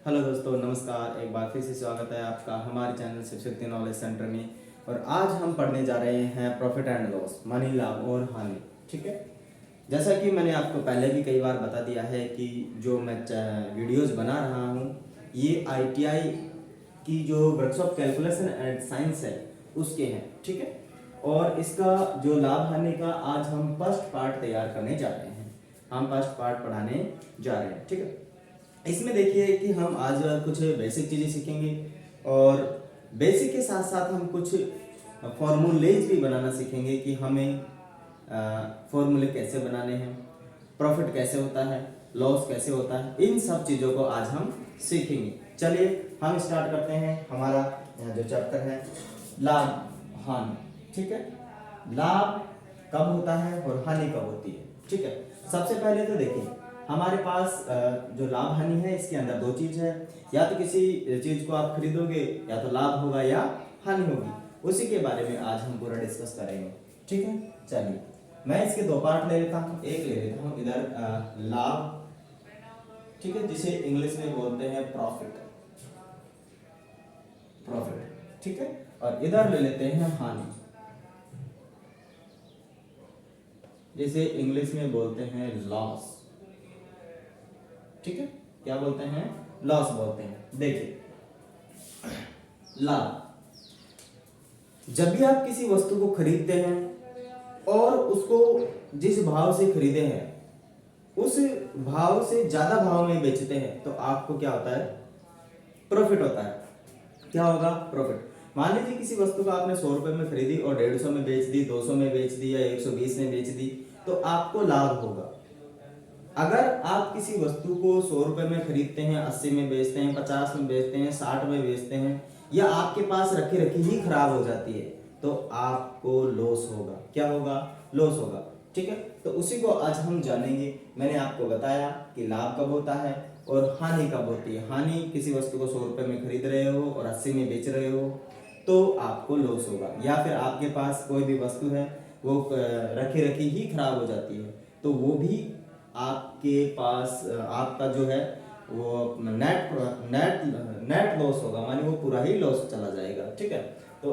Hello दोस्तों, नमस्कार। एक बार फिर से स्वागत है आपका हमारे चैनल शिवशक्ति नॉलेज सेंटर में। और आज हम पढ़ने जा रहे हैं प्रॉफिट एंड लॉस, मानी लाभ और हानि। ठीक है, जैसा कि मैंने आपको पहले भी कई बार बता दिया है कि जो मैं वीडियोस बना रहा हूँ ये आईटीआई की जो वर्कशॉप कैलकुलेशन एंड साइंस है उसके हैं। ठीक है, और इसका जो लाभ हानि का आज हम फर्स्ट पार्ट तैयार करने जा रहे हैं, हम फर्स्ट पार्ट पढ़ाने जा रहे हैं। ठीक है, इसमें देखिए कि हम आज कुछ बेसिक चीज़ें सीखेंगे और बेसिक के साथ साथ हम कुछ फॉर्मूलेज भी बनाना सीखेंगे कि हमें फॉर्मूले कैसे बनाने हैं, प्रॉफिट कैसे होता है, लॉस कैसे होता है, इन सब चीज़ों को आज हम सीखेंगे। चलिए हम स्टार्ट करते हैं। हमारा जो चैप्टर है लाभ हानि। ठीक है, लाभ कब होता है और हानि कब होती है। ठीक है, सबसे पहले तो देखिए हमारे पास जो लाभ हानि है इसके अंदर दो चीज है। या तो किसी चीज को आप खरीदोगे या तो लाभ होगा या हानि होगी, उसी के बारे में आज हम पूरा डिस्कस करेंगे। ठीक है, चलिए मैं इसके दो पार्ट ले लेता हूँ। एक ले लेता हूँ इधर लाभ, ठीक है, जिसे इंग्लिश में बोलते हैं प्रॉफिट। प्रॉफिट, ठीक है, और इधर ले लेते हैं हानि, जिसे इंग्लिश में बोलते हैं लॉस। ठीक है, क्या बोलते हैं? लॉस बोलते हैं। देखिए लाभ, जब भी आप किसी वस्तु को खरीदते हैं और उसको जिस भाव से खरीदे हैं उस भाव से ज्यादा भाव में बेचते हैं तो आपको क्या होता है? प्रॉफिट होता है। क्या होगा? प्रॉफिट। मान लीजिए किसी वस्तु को आपने 100 रुपए में खरीदी और 150 में बेच दी, 200 में बेच दी या 120 में बेच दी, तो आपको लाभ होगा। अगर आप किसी वस्तु को 100 रुपए में खरीदते हैं, 80 में बेचते हैं, 50 में बेचते हैं, 60 में बेचते हैं, या आपके पास रखी रखी ही खराब हो जाती है, तो आपको लॉस होगा। क्या होगा? लॉस होगा। ठीक है, तो उसी को आज हम जानेंगे। मैंने आपको बताया कि लाभ कब होता है और हानि कब होती है। हानि, किसी वस्तु को 100 रुपए में खरीद रहे हो और 80 में बेच रहे हो तो आपको लॉस होगा। या फिर आपके पास कोई भी वस्तु है वो रखी रखी ही खराब हो जाती है तो वो भी आपके पास आपका जो है वो नेट नेट नेट लॉस होगा, मानी वो पूरा ही लॉस चला जाएगा। ठीक है, तो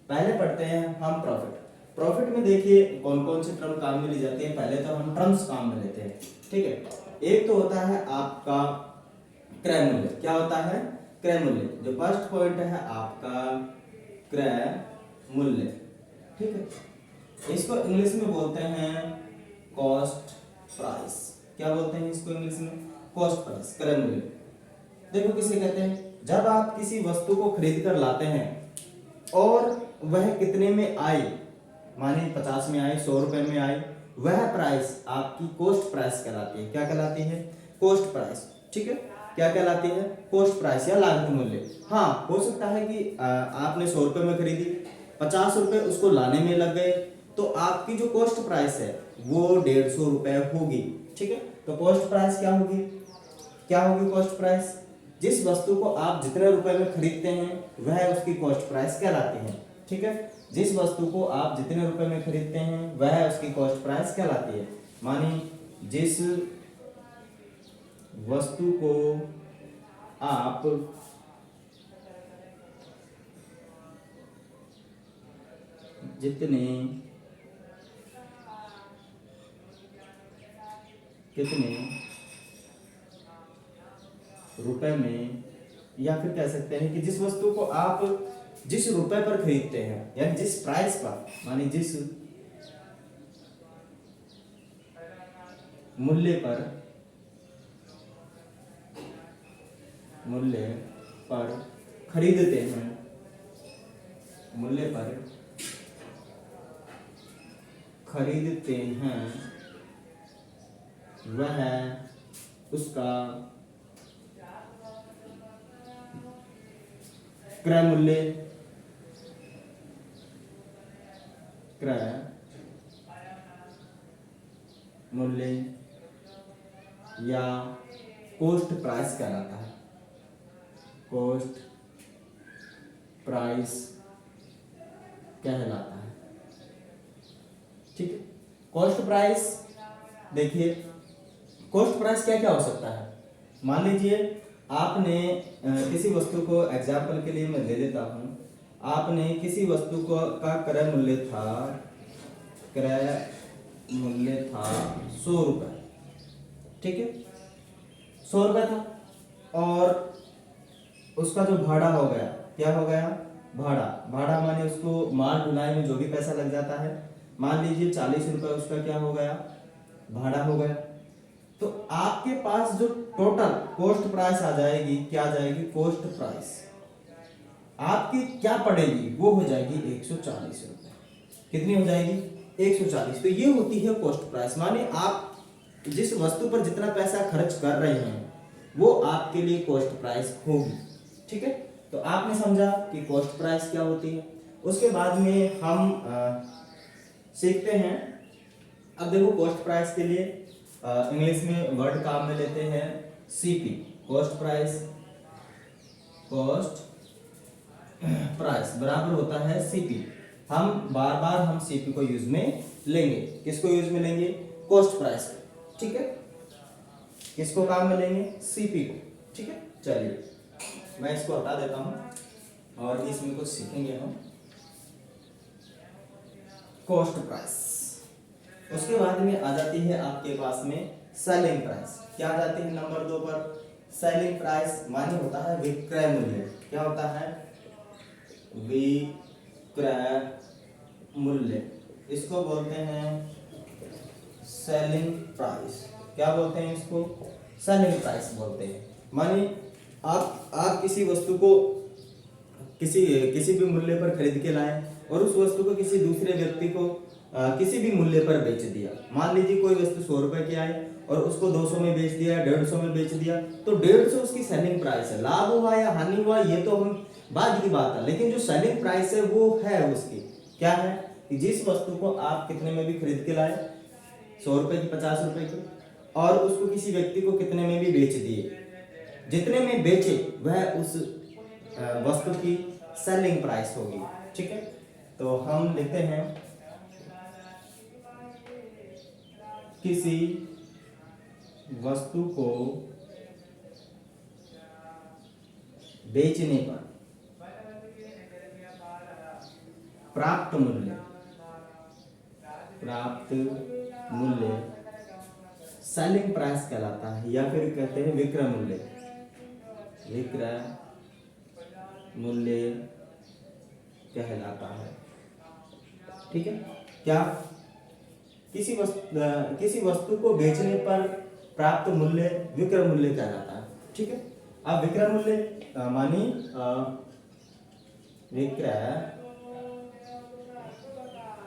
पहले पढ़ते हैं हम प्रॉफिट। प्रॉफिट में देखिए कौन कौन सी टर्म काम में ली जाती है। पहले तो हम टर्म्स काम में लेते हैं। ठीक है, एक तो होता है आपका क्रय मूल्य। क्या होता है? क्रय मूल्य। जो फर्स्ट पॉइंट है आपका क्रय मूल्य। ठीक है, इसको इंग्लिश में बोलते हैं कॉस्ट प्राइस। क्या बोलते हैं इसको इंग्लिश में? कॉस्ट प्राइस, क्रय मूल्य। देखो किसे कहते हैं? जब आप किसी वस्तु को खरीद कर लाते हैं और वह कितने में आई, माने 50 में आई, 100 रुपए में आई, वह प्राइस आपकी कॉस्ट प्राइस कहलाती है। क्या कहलाती है? Cost price. ठीक है, क्या कहलाती है? कॉस्ट प्राइस या लागत मूल्य। हाँ, हो सकता है कि आपने 100 रुपए में खरीदी, 50 रुपए उसको लाने में लग गए, तो आपकी जो कॉस्ट प्राइस है वो 150 रुपए होगी। ठीक है, तो कॉस्ट प्राइस क्या होगी? क्या होगी कॉस्ट प्राइस? जिस वस्तु को आप जितने रुपए में खरीदते हैं वह उसकी कॉस्ट प्राइस कहलाती है। ठीक है, जिस वस्तु को आप जितने रुपए में खरीदते हैं वह उसकी कॉस्ट प्राइस कहलाती है। मानी जिस वस्तु को आप कितने रुपए में, या फिर कह सकते हैं कि जिस वस्तु को आप जिस रुपए पर खरीदते हैं या जिस प्राइस पर, मानी जिस मूल्य पर खरीदते हैं, मूल्य पर खरीदते हैं, वह उसका क्रय मूल्य, क्रय मूल्य या कॉस्ट प्राइस कहलाता है। कॉस्ट प्राइस कहलाता है। ठीक है, कॉस्ट प्राइस देखिए, कॉस्ट प्राइस क्या क्या हो सकता है। मान लीजिए आपने किसी वस्तु को, एग्जाम्पल के लिए मैं ले लेता हूँ, आपने किसी वस्तु को का क्रय मूल्य था 100 रुपये, ठीक है, 100 रुपये था, और उसका जो भाड़ा हो गया, क्या हो गया, भाड़ा माने उसको माल ढुलाई में जो भी पैसा लग जाता है, मान लीजिए 40 रुपये उसका क्या हो गया, भाड़ा हो गया। तो आपके पास जो टोटल कॉस्ट प्राइस आ जाएगी, क्या आ जाएगी, कॉस्ट प्राइस आपकी क्या पड़ेगी, वो हो जाएगी 140 रुपये। कितनी हो जाएगी, 140। तो ये होती है कॉस्ट प्राइस, माने आप जिस वस्तु पर जितना पैसा खर्च कर रहे हैं वो आपके लिए कॉस्ट प्राइस होगी, ठीक है। तो आपने समझा कि कॉस्ट प्राइस क्या होती है। उसके बाद में हम सीखते हैं, अब देखो कॉस्ट प्राइस के लिए इंग्लिश में वर्ड काम में लेते हैं सीपी, कॉस्ट प्राइस बराबर होता है सीपी। हम बार बार हम सीपी को यूज में लेंगे, किसको यूज में लेंगे, कॉस्ट प्राइस को, ठीक है, किसको काम में लेंगे, सीपी को, ठीक है। चलिए मैं इसको हटा देता हूं और इसमें कुछ सीखेंगे हम, कॉस्ट प्राइस। उसके बाद में आ जाती है आपके पास में सेलिंग प्राइस। क्या आ जाती है नंबर 2 पर, सेलिंग प्राइस माने होता है विक्रय मूल्य। क्या होता है, विक्रय मूल्य, इसको बोलते हैं सेलिंग प्राइस। क्या बोलते हैं इसको, सेलिंग प्राइस बोलते हैं। माने आप किसी वस्तु को किसी भी मूल्य पर खरीद के लाए और उस वस्तु को किसी दूसरे व्यक्ति को किसी भी मूल्य पर बेच दिया। मान लीजिए कोई वस्तु 100 रुपए की आई और उसको 200 में बेच दिया, 150 में बेच दिया, तो 150 उसकी सेलिंग प्राइस है। लाभ हुआ या हानि हुआ ये तो हम बाद की बात है, लेकिन जो सेलिंग प्राइस है वो है उसकी, क्या है कि जिस वस्तु को आप कितने में भी खरीद के लाए, 100 रुपए की, 50 रुपए की, और उसको किसी व्यक्ति को कितने में भी बेच दिए, जितने में बेचे वह उस वस्तु की सेलिंग प्राइस होगी, ठीक है। तो हम लिखते हैं किसी वस्तु को बेचने पर प्राप्त मूल्य सेलिंग प्राइस कहलाता है, या फिर कहते हैं विक्रय मूल्य कहलाता है, ठीक है। क्या, किसी वस्तु को बेचने पर प्राप्त मूल्य विक्रय मूल्य कहलाता है, ठीक है। अब विक्रय मूल्य मानी विक्रय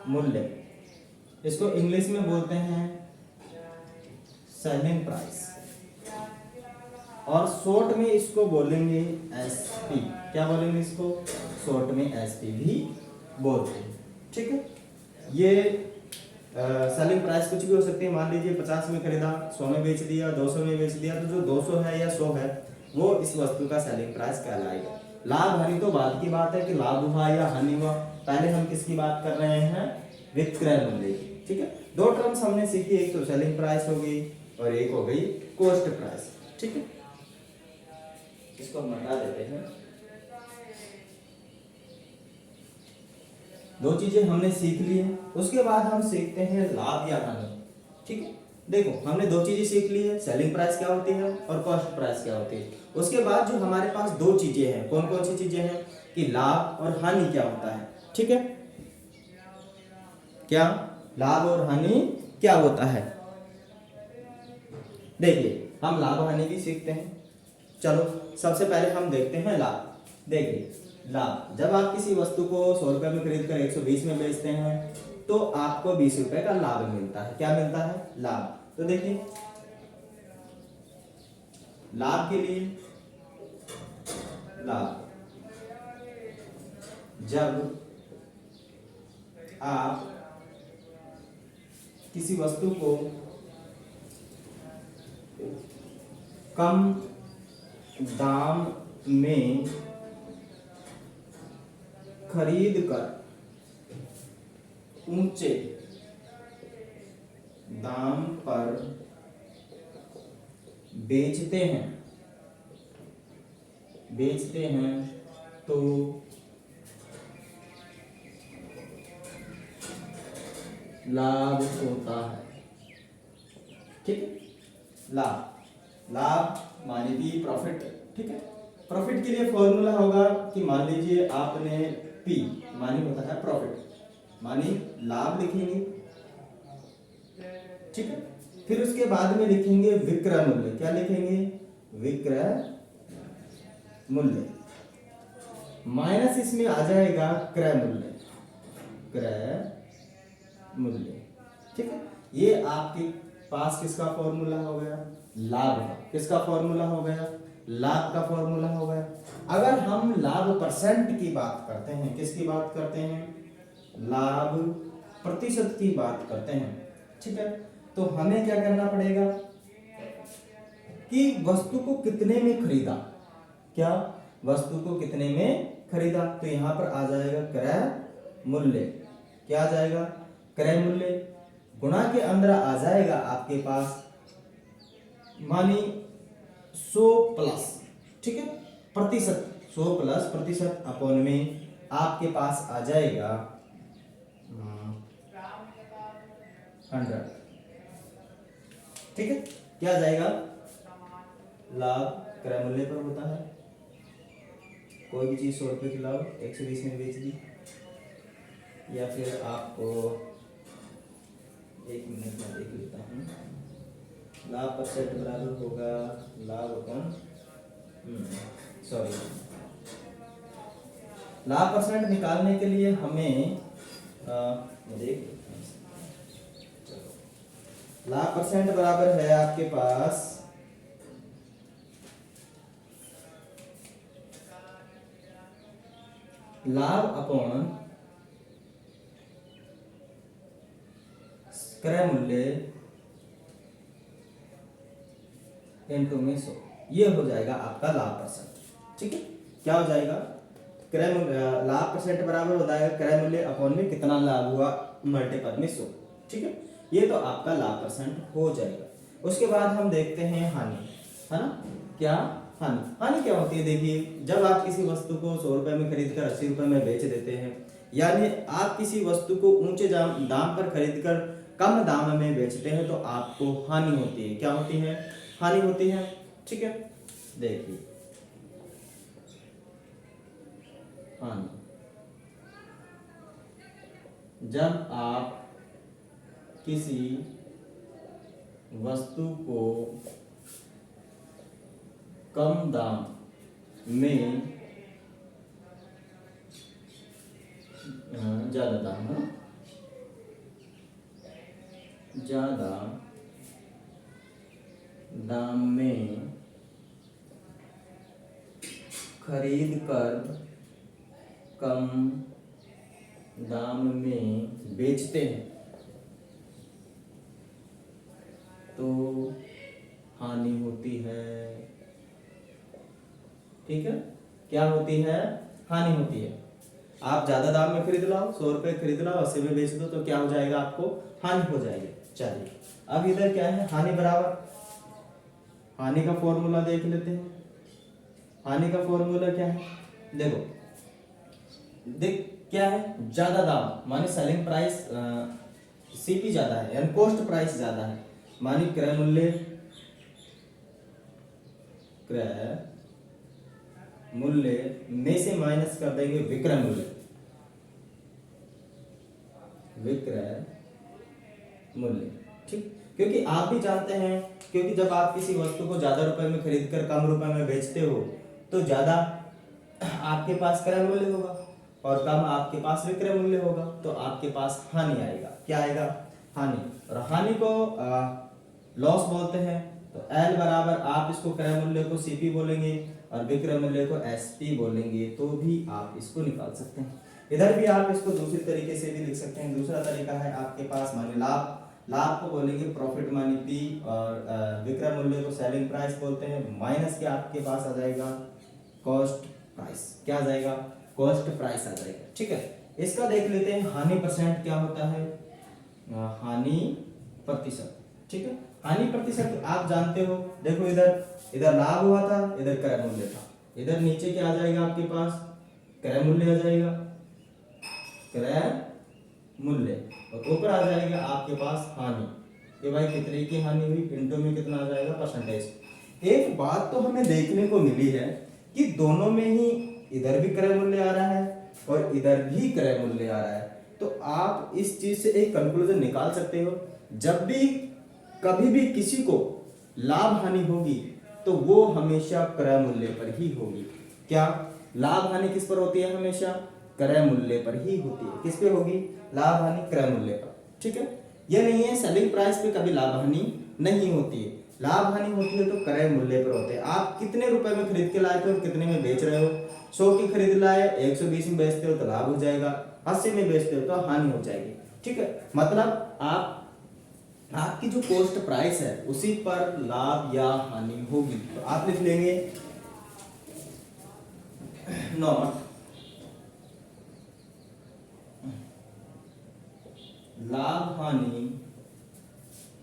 मूल्य, इसको इंग्लिश में बोलते हैं सेलिंग प्राइस, और शॉर्ट में इसको बोलेंगे एसपी। क्या बोलेंगे इसको, शॉर्ट में एसपी भी बोलते हैं, ठीक है। ये सेलिंग प्राइस कुछ भी हो सकती है। मान लीजिए 50 में खरीदा, 100 में बेच दिया, 200 में बेच दिया, तो जो 200 है या 100 है वो इस वस्तु का सेलिंग प्राइस कहलाएगा। लाभ हानि तो बाद की बात है कि लाभ हुआ या हानि हुआ, पहले हम किसकी बात कर रहे हैं, विक्रय मूल्य, ठीक है। 2 टर्म्स हमने सीखी, एक तो सेलिंग प्राइस हो गई और एक हो गई कॉस्ट प्राइस, ठीक है। इसको हम हटा देते हैं। 2 चीजें हमने सीख ली है। उसके बाद हम सीखते हैं लाभ या हानि, ठीक है। देखो हमने 2 चीजें सीख ली है, सेलिंग प्राइस क्या होती है और कॉस्ट प्राइस क्या होती है। उसके बाद जो हमारे पास 2 चीजें हैं, कौन कौन सी चीजें हैं, कि लाभ और हानि क्या होता है, ठीक है। क्या लाभ और हानि क्या होता है, देखिए हम लाभ हानि भी सीखते हैं। चलो सबसे पहले हम देखते हैं लाभ। देखिए लाभ, जब आप किसी वस्तु को 100 रुपए में खरीद कर 120 में बेचते हैं तो आपको 20 रुपए का लाभ मिलता है। क्या मिलता है, लाभ। तो देखिए लाभ के लिए, लाभ जब आप किसी वस्तु को कम दाम में खरीद कर ऊंचे दाम पर बेचते हैं बेचते हैं तो लाभ होता है। ठीक है, लाभ, लाभ माने कि प्रॉफिट। ठीक है, प्रॉफिट के लिए फॉर्मूला होगा कि मान लीजिए आपने पी मानी होता है प्रॉफिट, मानी लाभ लिखेंगे। ठीक है, फिर उसके बाद में लिखेंगे विक्रय मूल्य। क्या लिखेंगे? विक्रय मूल्य माइनस इसमें आ जाएगा क्रय मूल्य, क्रय मूल्य। ठीक है, ये आपके पास किसका फॉर्मूला हो गया? लाभ का। किसका फॉर्मूला हो गया? लाभ का फॉर्मूला हो गया। अगर हम लाभ परसेंट की बात करते हैं, किसकी बात करते हैं? लाभ प्रतिशत की बात करते हैं। ठीक है, तो हमें क्या करना पड़ेगा कि वस्तु को कितने में खरीदा। क्या? वस्तु को कितने में खरीदा, तो यहां पर आ जाएगा क्रय मूल्य। क्या आ जाएगा? क्रय मूल्य गुणा के अंदर आ जाएगा आपके पास मानी 100 प्लस। ठीक है, प्रतिशत 100 प्लस प्रतिशत अपॉन में आपके पास आ जाएगा 100। ठीक है, क्या आ जाएगा? लाभ क्रय मूल्य पर होता है। कोई भी चीज 100 रुपए की लाओ 120 में बेच दी, या फिर आपको 1 मिनट में देख लेता हूँ। लाभ परसेंट बराबर होगा लाभ अपन सॉरी, लाभ परसेंट निकालने के लिए हमें देख, लाभ परसेंट बराबर है आपके पास लाभ अपॉन क्रय मूल्य इनटू में 100, ये हो जाएगा आपका लाभ परसेंट। ठीक है, क्या हो जाएगा? क्रय मूल्य लाभ परसेंट बराबर हो जाएगा क्रय मूल्य अपॉन में कितना लाभ हुआ मल्टीपल में 100। ठीक है, ये तो आपका लाभ परसेंट हो जाएगा। उसके बाद हम देखते हैं हानि, है ना? क्या? हानि। हानि क्या होती है? देखिए, जब आप किसी वस्तु को 100 रुपए में खरीद कर 80 रुपए में बेच देते हैं, यानी आप किसी वस्तु को ऊंचे दाम पर खरीद कर कम दाम में बेचते हैं, तो आपको हानि होती है। क्या होती है? हानि होती है। ठीक है, देखिए हानि, जब आप किसी वस्तु को कम दाम में ज्यादा दाम है, ज्यादा दाम में खरीद कर कम दाम में बेचते हैं, तो हानि होती है। ठीक है, क्या होती है? हानि होती है। आप ज्यादा दाम में खरीद लाओ, 100 रुपए खरीद लाओ 80 में बेच दो, तो क्या हो जाएगा? आपको हानि हो जाएगी। चलिए, अब इधर क्या है? हानि बराबर, हानि का फॉर्मूला देख लेते हैं। हानि का फॉर्मूला क्या है? देखो, देख क्या है? ज्यादा दाम माने सेलिंग प्राइस सीपी ज्यादा है, यानी कॉस्ट प्राइस ज्यादा है, मानी क्रय मूल्य, क्रय मूल्य में से माइनस कर देंगे विक्रय मूल्य, विक्रय मूल्य। ठीक, क्योंकि आप भी जानते हैं, क्योंकि जब आप किसी वस्तु को ज्यादा रुपए में खरीद कर कम रुपए में बेचते हो, तो ज्यादा आपके पास क्रय मूल्य होगा और कम आपके पास विक्रय मूल्य होगा, तो आपके पास हानि आएगा। क्या आएगा? हानि। और हानि को लॉस बोलते हैं, तो एल बराबर आप इसको क्रय मूल्य को सीपी बोलेंगे और विक्रय मूल्य को एसपी बोलेंगे, तो भी आप इसको निकाल सकते हैं। इधर भी आप इसको दूसरी तरीके से भी लिख सकते हैं। दूसरा तरीका है आपके पास, माने लाभ, लाभ को बोलेंगे प्रॉफिट मानी पी, और विक्रय मूल्य को सेलिंग प्राइस बोलते हैं, माइनस के आपके पास आ जाएगा कॉस्ट प्राइस। क्या आ जाएगा? कॉस्ट प्राइस आ जाएगा। ठीक है, इसका देख लेते हैं हानि परसेंट क्या होता है। हानि प्रतिशत। ठीक है, हानि प्रतिशत आप जानते हो, देखो इधर इधर लाभ हुआ था, इधर क्रय मूल्य था, इधर नीचे क्या आ जाएगा आपके पास, क्रय मूल्य आ जाएगा, क्रय मूल्य, और ऊपर आ जाएगा आपके पास हानि। ये भाई कितने की हानि हुई, इनटू में कितना आ जाएगा, परसेंटेज। एक बात तो हमें देखने को मिली है कि दोनों में ही इधर भी क्रय मूल्य आ रहा है और इधर भी क्रय मूल्य आ रहा है। तो आप इस चीज से एक कंक्लूजन निकाल सकते हो, जब भी कभी भी किसी को लाभ हानि होगी तो वो हमेशा क्रय मूल्य पर ही होगी। क्या लाभ हानि किस पर होती है, हमेशा क्रय मूल्य पर ही होती है। किस पे होगी, लाभ हानि क्रय मूल्य पर। ठीक है, ये नहीं है सेलिंग प्राइस पे कभी लाभ हानि नहीं होती है, लाभ हानि होती है तो क्रय मूल्य पर होते हैं। आप कितने रुपए में खरीद के लाए थे और कितने में बेच रहे हो, 100 की खरीद लाए 120 में बेचते हो तो लाभ हो जाएगा, 80 में बेचते हो तो हानि हो जाएगी। ठीक है, मतलब आपकी जो कॉस्ट प्राइस है उसी पर लाभ या हानि होगी। तो आप लिख लेंगे नॉट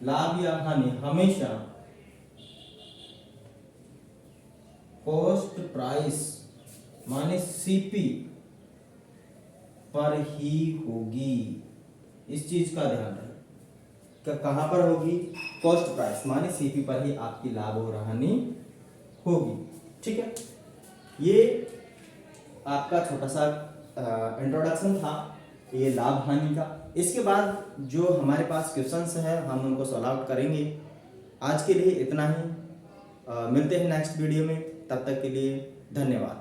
लाभ या हानि हमेशा कॉस्ट प्राइस माने सीपी पर ही होगी। इस चीज का ध्यान रखें, कहां पर होगी, कॉस्ट प्राइस माने सीपी पर ही आपकी लाभ और हानि होगी। ठीक है, ये आपका छोटा सा इंट्रोडक्शन था ये लाभ हानि का। इसके बाद जो हमारे पास क्वेश्चंस है हम उनको सॉल्व आउट करेंगे। आज के लिए इतना ही, मिलते हैं नेक्स्ट वीडियो में, तब तक के लिए धन्यवाद।